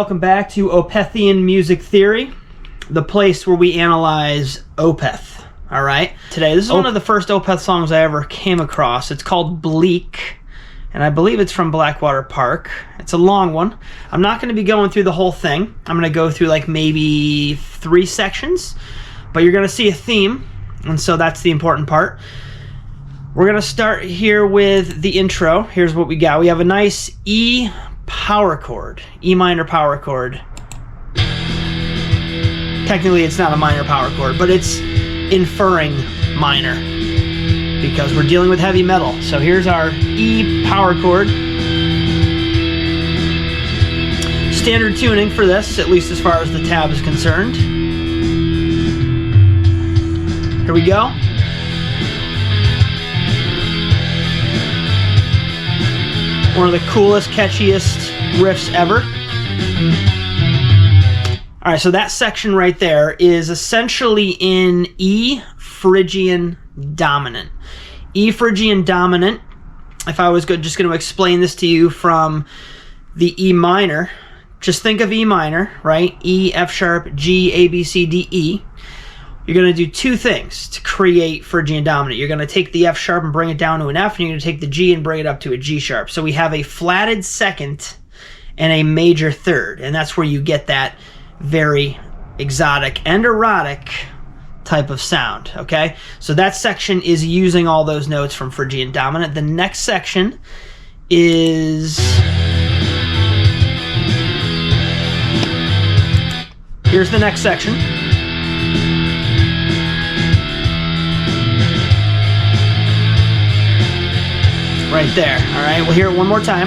Welcome back to OPETHian Music Theory, the place where we analyze OPETH. All right, today this is one of the first OPETH songs I ever came across. It's called Bleak, and I believe it's from Blackwater Park. It's a long one. I'm not going to be going through the whole thing. I'm going to go through like maybe 3 sections, but you're going to see a theme, and so that's the important part. We're going to start here with the intro. Here's what we got. We have a nice E power chord, E minor power chord. Technically it's not a minor power chord, but it's inferring minor because we're dealing with heavy metal. So here's our E power chord. Standard tuning for this, at least as far as the tab is concerned. Here we go. One of the coolest, catchiest riffs ever. All right, so that section right there is essentially in E Phrygian dominant. E Phrygian dominant, if I was just going to explain this to you from the E minor, just think of E minor, right? E, F sharp, G, A, B, C, D, E. You're going to do 2 things to create Phrygian dominant. You're going to take the F sharp and bring it down to an F, and you're going to take the G and bring it up to a G sharp. So we have a flatted second and a major third, and that's where you get that very exotic and erotic type of sound, okay? So that section is using all those notes from Phrygian dominant. The next section is... Here's the next section. Right there. All right, we'll hear it one more time.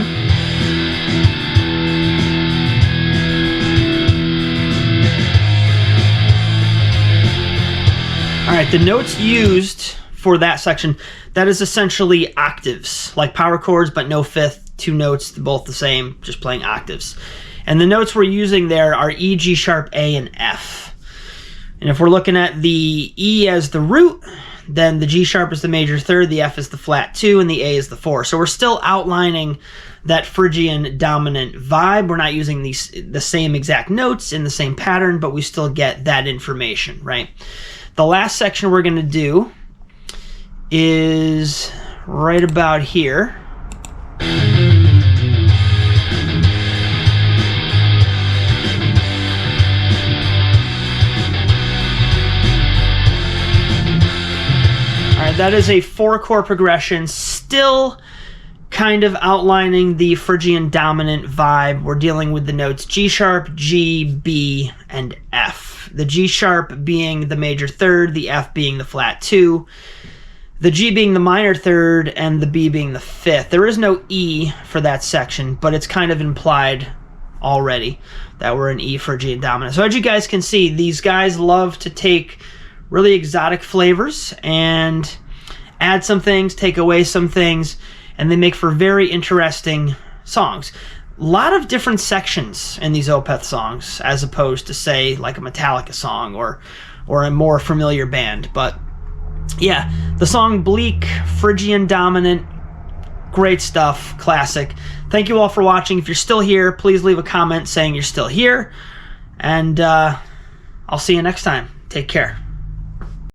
All right, the notes used for that section, that is essentially octaves, like power chords, but no fifth, 2 notes, both the same, just playing octaves. And the notes we're using there are E, G sharp, A, and F. And if we're looking at the E as the root, then the G sharp is the major third, the F is the flat 2, and the A is the 4. So we're still outlining that Phrygian dominant vibe. We're not using the same exact notes in the same pattern, but we still get that information, right? The last section we're going to do is right about here. That is a 4-chord progression, still kind of outlining the Phrygian dominant vibe. We're dealing with the notes G sharp, G, B, and F. The G sharp being the major third, the F being the flat 2, the G being the minor third, and the B being the 5th. There is no E for that section, but it's kind of implied already that we're in E Phrygian dominant. So as you guys can see, these guys love to take really exotic flavors and add some things, take away some things, and they make for very interesting songs. A lot of different sections in these OPETH songs, as opposed to, say, like a Metallica song or a more familiar band. But yeah, the song Bleak, Phrygian dominant, great stuff, classic. Thank you all for watching. If you're still here, please leave a comment saying you're still here, and I'll see you next time. Take care.